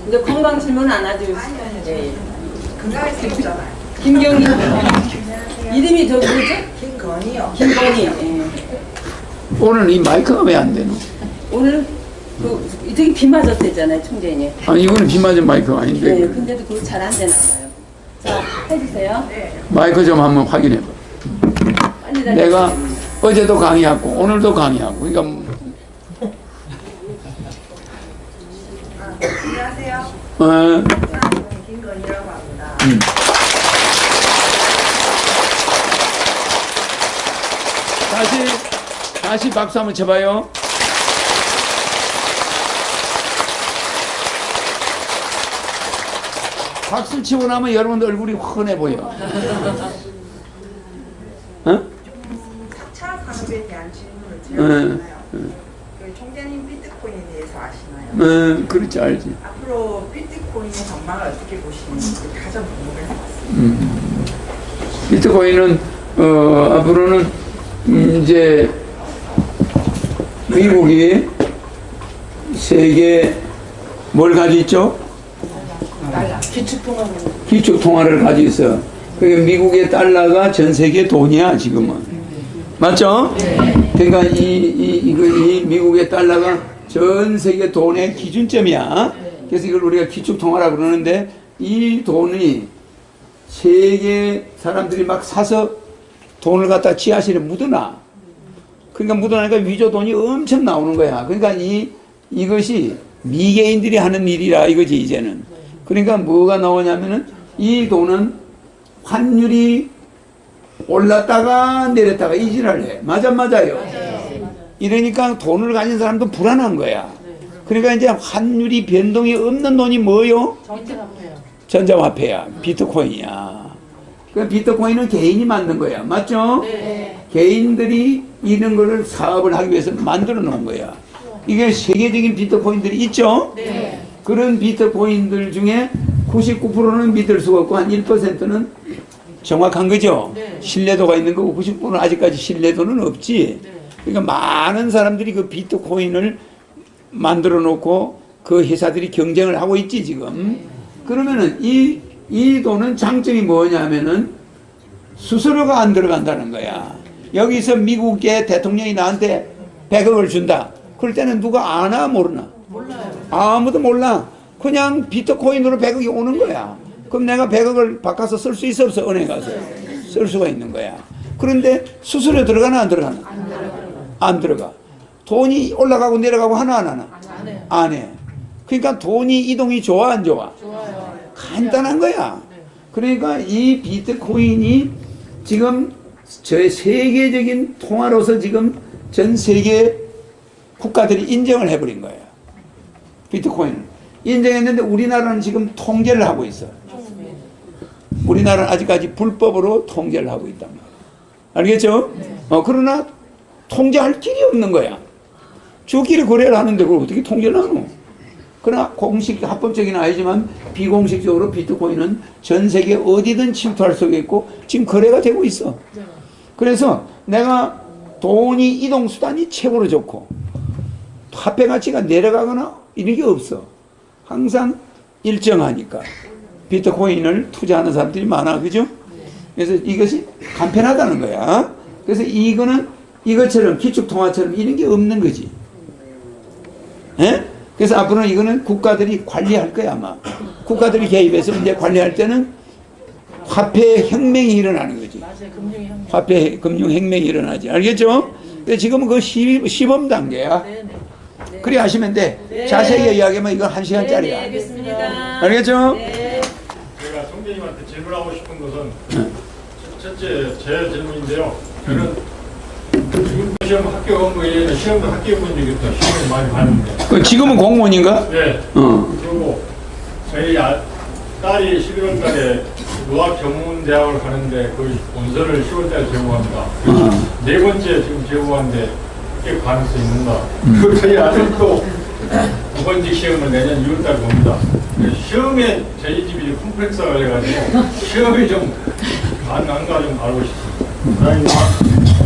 근데 건강 질문 안 하죠. 예. 건강을 생겼잖아요. 김경희. 이름이 저 뭐죠? 김건희요. 김건희. 예. 오늘 이 마이크가 왜 안 되노? 오늘 저기 비 맞았대잖아요, 총재님. 아니 이거는 비 맞은 마이크가 아닌데. 네, 근데도 그거 잘 안 되나 봐요. 자, 해주세요. 마이크 좀 한번 확인해 봐. 빨리 내가 다시. 어제도 강의하고 오늘도 강의하고 그러니까 안녕하세요. 김건희라고 합니다. 다시 박수 한번 쳐봐요. 박수 치고 나면 여러분들 얼굴이 훤해 보여. 어? 사차 산업에 대한 질문을 드렸잖아요. 그 총재님 비트코인에 대해서 아시나요? 그렇지 알지. 앞으로 비트코인의 전망을 어떻게 보시는지 가장 궁금해서 왔습니다. 비트코인은 앞으로는 이제 미국이 세계 뭘 가지고 있죠? 기축통화를 가지고 있어. 그러니까 미국의 달러가 전 세계 돈이야 지금은. 맞죠? 그러니까 이 미국의 달러가 전 세계 돈의 기준점이야. 그래서 이걸 우리가 기축통화라고 그러는데 이 돈이 세계 사람들이 막 사서 돈을 갖다 지하실에 묻어놔. 그러니까 묻어나니까 위조 돈이 엄청 나오는 거야. 그러니까 이것이 미개인들이 하는 일이라 이거지 이제는. 그러니까 뭐가 나오냐면은 이 돈은 환율이 올랐다가 내렸다가 이질을 해. 맞아요. 이러니까 돈을 가진 사람도 불안한 거야. 그러니까 이제 환율이 변동이 없는 돈이 뭐요? 전자화폐야. 비트코인이야. 그 비트코인은 개인이 만든 거야. 맞죠? 네. 개인들이 이런 거를 사업을 하기 위해서 만들어 놓은 거야. 이게 세계적인 비트코인들이 있죠? 네. 그런 비트코인들 중에 99%는 믿을 수가 없고 한 1%는 정확한 거죠. 네. 신뢰도가 있는 거고 99%는 아직까지 신뢰도는 없지. 네. 그러니까 많은 사람들이 그 비트코인을 만들어 놓고 그 회사들이 경쟁을 하고 있지 지금. 그러면은 이 돈은 장점이 뭐냐면은 수수료가 안 들어간다는 거야. 여기서 미국의 대통령이 나한테 100억을 준다. 그럴 때는 누가 아나 모르나? 몰라요. 아무도 몰라. 그냥 비트코인으로 100억이 오는 거야. 그럼 내가 100억을 바꿔서 쓸 수 있어 없어? 은행 가서 쓸 수가 있는 거야. 그런데 수수료 들어가나 안 들어가나? 안 들어가. 돈이 올라가고 내려가고 하나 안 하나? 안 해. 그러니까 돈이 이동이 좋아 안 좋아? 좋아요. 간단한 거야. 그러니까 이 비트코인이 지금 저 세계적인 통화로서 지금 전 세계 국가들이 인정을 해버린 거예요. 비트코인 인정했는데 우리나라는 지금 통제를 하고 있어. 우리나라는 아직까지 불법으로 통제를 하고 있단 말이야. 알겠죠? 그러나 통제할 길이 없는 거야. 저끼리 거래를 하는데 그걸 어떻게 통제를 하노? 그러나 공식 합법적인 아니지만 비공식적으로 비트코인은 전 세계 어디든 침투할 수 있고 지금 거래가 되고 있어. 그래서 내가 돈이 이동 수단이 최고로 좋고 화폐 가치가 내려가거나 이런 게 없어. 항상 일정하니까 비트코인을 투자하는 사람들이 많아. 그죠? 그래서 이것이 간편하다는 거야. 그래서 이거는 이것처럼 기축통화처럼 이런 게 없는 거지. 예? 그래서 앞으로는 이거는 국가들이 관리할 거야 아마. 국가들이 개입해서 이제 관리할 때는 화폐 혁명이 일어나는 거지. 화폐 금융 혁명이 일어나지. 알겠죠? 근데 지금은 그 시범 단계야. 그래 하시면 돼. 네. 자세히 이야기하면 이건 1시간짜리야. 네, 알겠습니다. 알겠죠? 네. 제가 총재님한테 질문하고 싶은 것은 첫째 제 질문인데요. 저는 지금 시험 합격한 거에 시험도 합격해 본 적이 없다. 시험을 많이 봤는데. 지금은 공무원인가? 네. 그리고 저희 딸이 11월 달에 유학 전문 대학을 가는데 그 원서를 10월 달에 제공합니다. 네 번째 지금 제공하는데 꽤 가능성이 있는가? 그리고 저희 아들도 두 번째 시험을 내년 6월 달에 봅니다. 시험에 저희 집이 컴플렉스가 그래가지고 시험이 좀 가능한가 좀 알고 싶습니다.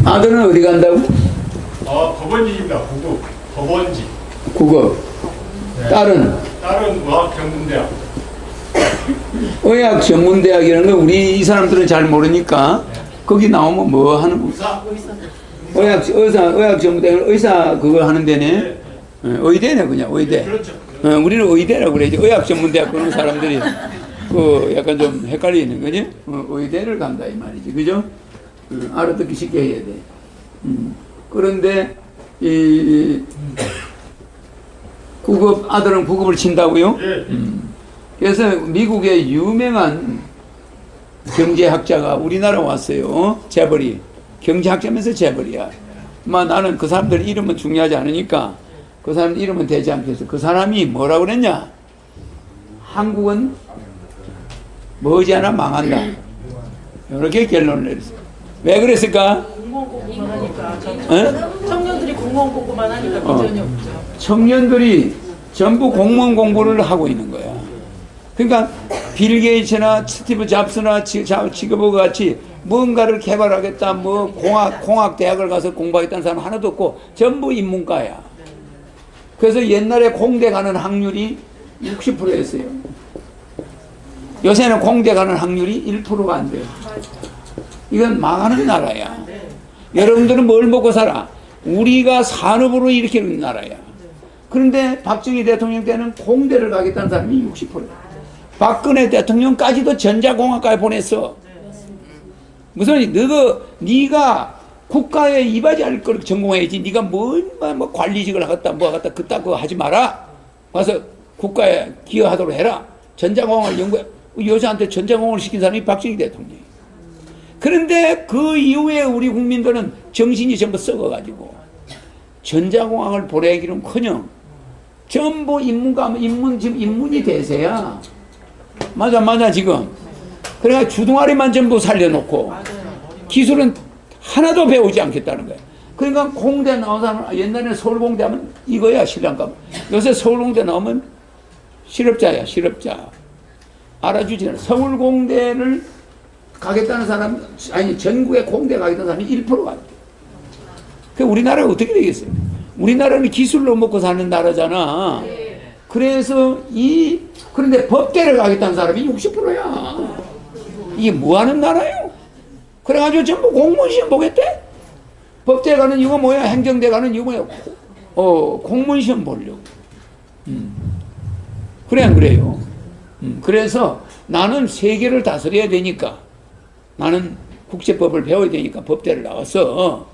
아들은 어디 간다고? 법원직입니다. 국어. 법원직. 국어. 네. 딸은 다른 의학 전문대학. 의학 전문대학이라는 거 우리 이 사람들은 잘 모르니까 거기 나오면 뭐 하는 거? 의학 전문대학 의사 그거 하는 데네. 의대네 그냥 의대. 그렇죠. 우리는 의대라고 그래야지. 의학 전문대학 그런 사람들이 그 약간 좀 헷갈리는 거지. 의대를 간다 이 말이지, 그죠? 알아듣기 쉽게 해야 돼. 그런데 이 구급 아들은 구급을 친다고요? 예. 그래서 미국의 유명한 경제학자가 우리나라 왔어요. 재벌이. 경제학자면서 재벌이야. 나는 그 사람들 이름은 중요하지 않으니까 그 사람 이름은 되지 않겠어. 그 사람이 뭐라고 그랬냐? 한국은 머지않아 망한다. 이렇게 결론을 내렸어요. 왜 그랬을까? 공무원 공부만 하니까 청년들이 공무원 공부만 하니까 비전이 없죠. 청년들이 전부 공무원 공부를 하고 있는 거야. 그러니까 빌 게이츠나 스티브 잡스나 지그버그 같이 뭔가를 개발하겠다, 뭐 공학 대학을 가서 공부하겠다는 사람 하나도 없고 전부 인문과야. 그래서 옛날에 공대 가는 확률이 60%였어요. 요새는 공대 가는 확률이 1%가 안 돼요. 이건 망하는 나라야. 여러분들은 뭘 먹고 살아? 우리가 산업으로 일으키는 나라야. 그런데 박정희 대통령 때는 공대를 가겠다는 사람이 60%. 박근혜 대통령까지도 전자공학과에 보냈어. 무슨 네가 국가에 이바지할 걸 전공해야지. 네가 뭐 관리직을 하겠다 뭐 하겠다 그따 그거 하지 마라. 와서 국가에 기여하도록 해라. 전자공학을 연구해. 여자한테 전자공학을 시킨 사람이 박정희 대통령. 그런데 그 이후에 우리 국민들은 정신이 전부 썩어가지고 전자공학을 보내기는커녕 전부 지금 인문이 대세야. 맞아 지금. 그러니까 주둥아리만 전부 살려놓고 기술은 하나도 배우지 않겠다는 거야. 그러니까 공대 나온 사람 옛날에는 서울공대 하면 이거야 신랑감. 요새 서울공대 나오면 실업자야 실업자. 알아주지 않아. 서울공대를 가겠다는 사람 아니 전국에 공대 가겠다는 사람이 1%가 안 돼. 그 우리나라가 어떻게 되겠어요? 우리나라는 기술로 먹고 사는 나라잖아. 그래서 그런데 법대를 가겠다는 사람이 60%야. 이게 뭐 하는 나라예요? 그래가지고 전부 공무원 시험 보겠대? 법대 가는 이거 뭐야? 행정대 가는 이거 뭐야? 공무원 시험 보려고. 그래 안 그래요? 그래서 나는 세계를 다스려야 되니까 나는 국제법을 배워야 되니까 법대를 나왔어.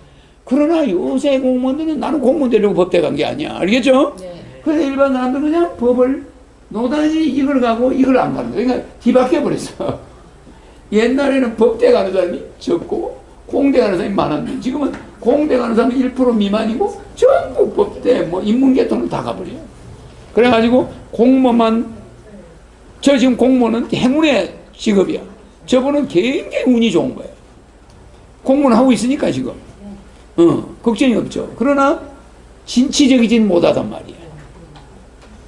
그러나 요새 공무원들은 나는 공무원 되려고 법대 간 게 아니야. 알겠죠? 네. 그래서 일반 사람들은 그냥 법을 노다지 이걸 가고 이걸 안 가는 거야. 그러니까 뒤바뀌어 버렸어. 옛날에는 법대 가는 사람이 적고 공대 가는 사람이 많았는데 지금은 공대 가는 사람이 1% 미만이고 전부 법대 뭐 인문계통을 다 가버려. 그래가지고 공무원만 저 지금 공무원은 행운의 직업이야. 저분은 굉장히 운이 좋은 거예요. 공무원 하고 있으니까 지금 걱정이 없죠. 그러나 진취적이진 못하단 말이야.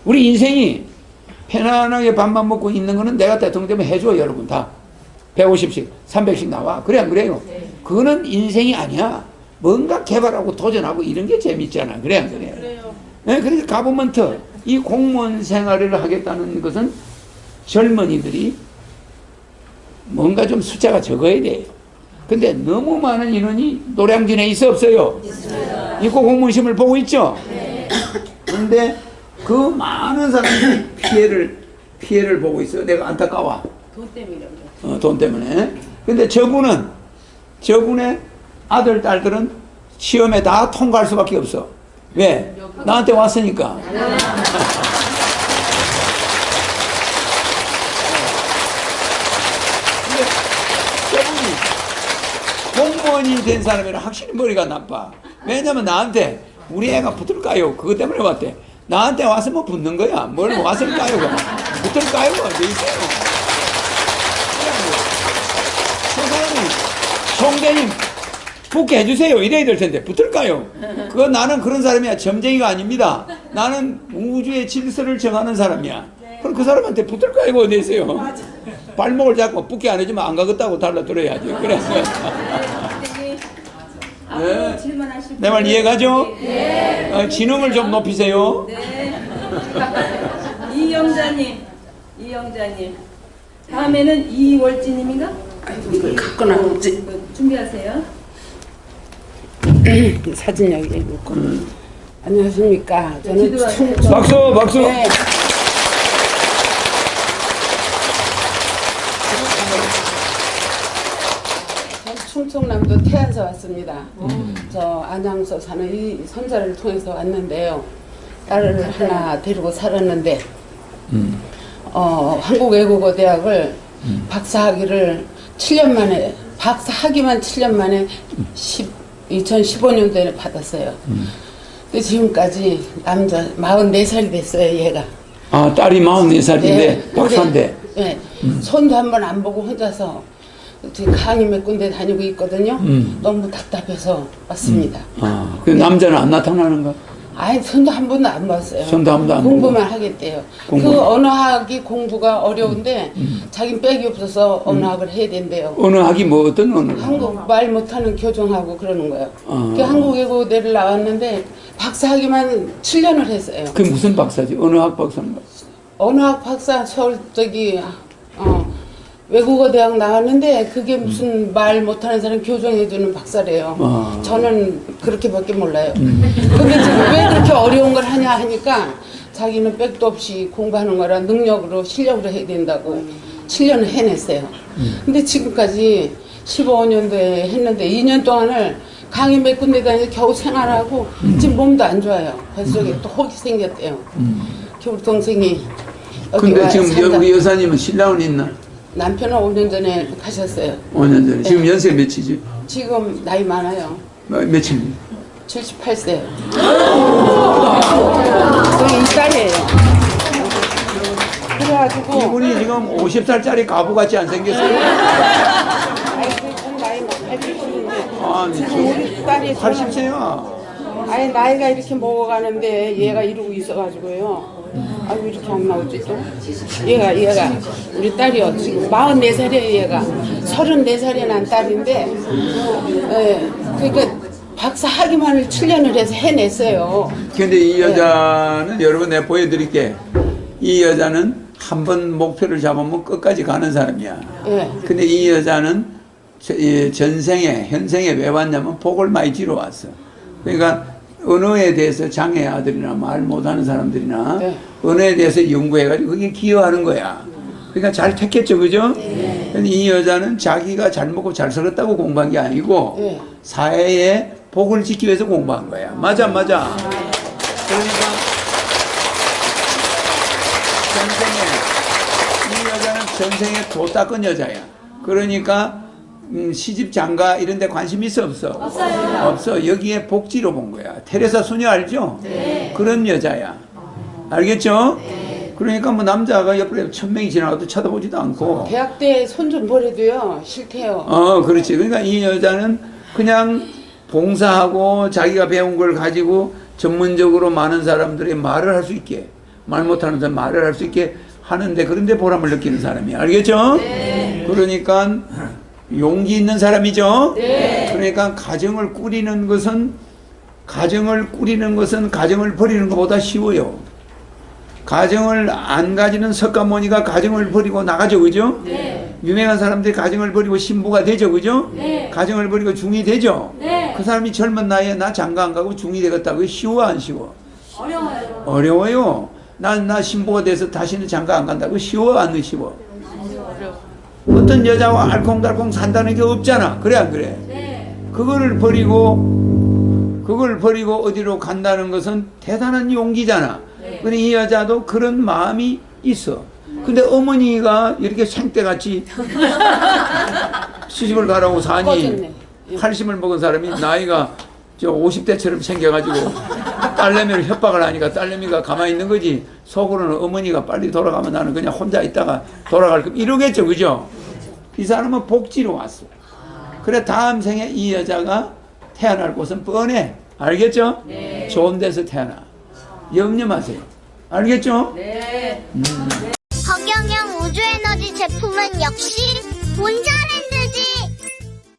우리 인생이 편안하게 밥만 먹고 있는 거는 내가 대통령 되면 해줘. 여러분 다 150씩 300씩 나와. 그래 안 그래요? 그거는 인생이 아니야. 뭔가 개발하고 도전하고 이런 게 재밌잖아. 그래 안 그래요? 네, 그래서 가버먼트 이 공무원 생활을 하겠다는 것은 젊은이들이 뭔가 좀 숫자가 적어야 돼요. 근데 너무 많은 인원이 노량진에 있어 없어요? 있어요. 있고 공무원 시험을 보고 있죠? 네. 근데 그 많은 사람들이 피해를 보고 있어요. 내가 안타까워. 돈 때문이라고. 돈 때문에. 근데 저분의 아들, 딸들은 시험에 다 통과할 수밖에 없어. 왜? 나한테 왔으니까. 공무원이 된 사람이랑 확실히 머리가 나빠. 왜냐면 나한테 우리 애가 붙을까요? 그것 때문에 왔대. 나한테 와서 뭐 붙는 거야. 뭘 왔을까요? 붙을까요? 돼 있어요. 저 사람이 총대님 붙게 해주세요. 이래야 될 텐데 붙을까요? 그거 나는 그런 사람이야. 점쟁이가 아닙니다. 나는 우주의 질서를 정하는 사람이야. 그럼 그 사람한테 붙을까요? 어디 있어요? 발목을 잡고 붙게 안 해주면 안 가겠다고 달라들어야지. 그래서 네. 내 말 이해가죠? 네. 지능을 좀 높이세요. 네. 이영자님. 다음에는 이월지님인가? 갖고 나오지. 준비하세요. 사진 여기 놓고. 안녕하십니까. 저는 기도하세요. 박수. 네. 전 충청남도 태안서 왔습니다. 저 안양서 사는 이 선자를 통해서 왔는데요. 딸을 하나 데리고 살았는데 한국외국어대학을 박사학위를 7년 만에 박사학위만 7년 만에 2015년도에 받았어요. 근데 지금까지 남자 44살이 됐어요, 얘가. 아, 딸이 44살인데 박사인데. 네. 손도 한 번 안 보고 혼자서 지금 강의 몇 군데 다니고 있거든요. 너무 답답해서 왔습니다. 아, 그 남자는 안 나타나는가? 아니, 손도 한 번도 안 봤어요. 손도 한 번도 안 공부만 하겠대요. 공부. 그 언어학이 공부가 어려운데 자긴 백이 없어서 언어학을 해야 된대요. 언어학이 뭐 어떤 언어? 한국 말 못하는 교정하고 그러는 거예요. 아. 그 한국외고대를 나왔는데 박사학위만 7년을 했어요. 그 무슨 박사지? 언어학 박사인가? 언어학 박사 서울 외국어 대학 나왔는데 그게 무슨 말 못하는 사람 교정해주는 박사래요. 아. 저는 그렇게밖에 몰라요. 근데 지금 왜 그렇게 어려운 걸 하냐 하니까 자기는 백도 없이 공부하는 거라 능력으로 실력으로 해야 된다고 7년을 해냈어요. 근데 지금까지 15년도에 했는데 2년 동안을 강의 몇 군데 다니면서 겨우 생활하고 지금 몸도 안 좋아요. 뱃속에 또 혹이 생겼대요. 겨우 동생이 여기 근데 와 지금 산다. 우리 여사님은 신랑은 있나? 남편은 5년 전에 가셨어요. 5년 전에. 지금 연세 몇이지? 지금 나이 많아요. 며칠? 78세요. 저희 이 딸이에요. 그래가지고 이분이 지금 50살짜리 가부같이 안 생겼어요? 아이 그 나이 80인데 아니, 지금 우리 딸이 80세야. 아예 나이가 이렇게 먹어가는데 얘가 이러고 있어가지고요. 아유 이렇게 안 나오지 또? 얘가 우리 딸이요. 지금 44살이에요 얘가. 34살이 난 딸인데 그러니까 박사 학위만을 7년을 해서 해냈어요. 근데 이 여자는 여러분 내가 보여드릴게. 이 여자는 한 번 목표를 잡으면 끝까지 가는 사람이야. 예. 근데 이 여자는 현생에 왜 왔냐면 복을 많이 지러 왔어. 그러니까 언어에 대해서 장애 아들이나 말 못하는 사람들이나 네. 언어에 대해서 연구해가지고 그게 기여하는 거야. 그러니까 잘 택했죠, 그죠? 네. 근데 이 여자는 자기가 잘 먹고 잘 살았다고 공부한 게 아니고 네. 사회에 복을 지키기 위해서 공부한 거야. 맞아. 그러니까 이 여자는 전생에 도 닦은 여자야. 그러니까 시집 장가 이런 데 관심 있어 없어? 없어. 여기에 복지로 본 거야. 테레사 수녀 알죠? 네. 그런 여자야. 알겠죠? 네. 그러니까 뭐 남자가 옆에 1000명이 지나가도 쳐다보지도 않고. 대학 때 손 좀 버려도요 싫대요. 그렇지. 그러니까 이 여자는 그냥 봉사하고 자기가 배운 걸 가지고 전문적으로 많은 사람들이 말을 할 수 있게, 말 못하는 사람 말을 할 수 있게 하는데 그런데 보람을 느끼는 사람이야. 알겠죠? 네. 그러니까 용기 있는 사람이죠? 네. 그러니까 가정을 꾸리는 것은 가정을 버리는 것보다 쉬워요. 가정을 안 가지는 석가모니가 가정을 버리고 나가죠, 그죠? 네. 유명한 사람들이 가정을 버리고 신부가 되죠, 그죠? 네. 가정을 버리고 중이 되죠? 네. 그 사람이 젊은 나이에 나 장가 안 가고 중이 되겠다고 쉬워, 안 쉬워? 어려워요. 어려워요. 나 신부가 돼서 다시는 장가 안 간다고 쉬워, 안 쉬워? 어떤 여자와 알콩달콩 산다는 게 없잖아. 그래, 안 그래? 네. 그걸 버리고 어디로 간다는 것은 대단한 용기잖아. 네. 근데 이 여자도 그런 마음이 있어. 근데 어머니가 이렇게 생떼같이 시집을 가라고 사니 80을 먹은 사람이 나이가 50대처럼 생겨가지고 딸내미를 협박을 하니까 딸내미가 가만히 있는 거지. 속으로는 어머니가 빨리 돌아가면 나는 그냥 혼자 있다가 돌아갈 거 이러겠죠, 그죠? 이 사람은 복지로 왔어. 그래 다음 생에 이 여자가 태어날 곳은 뻔해. 알겠죠? 네. 좋은 데서 태어나. 염려 마세요. 알겠죠? 네. 허경영 우주에너지 제품은 역시 본전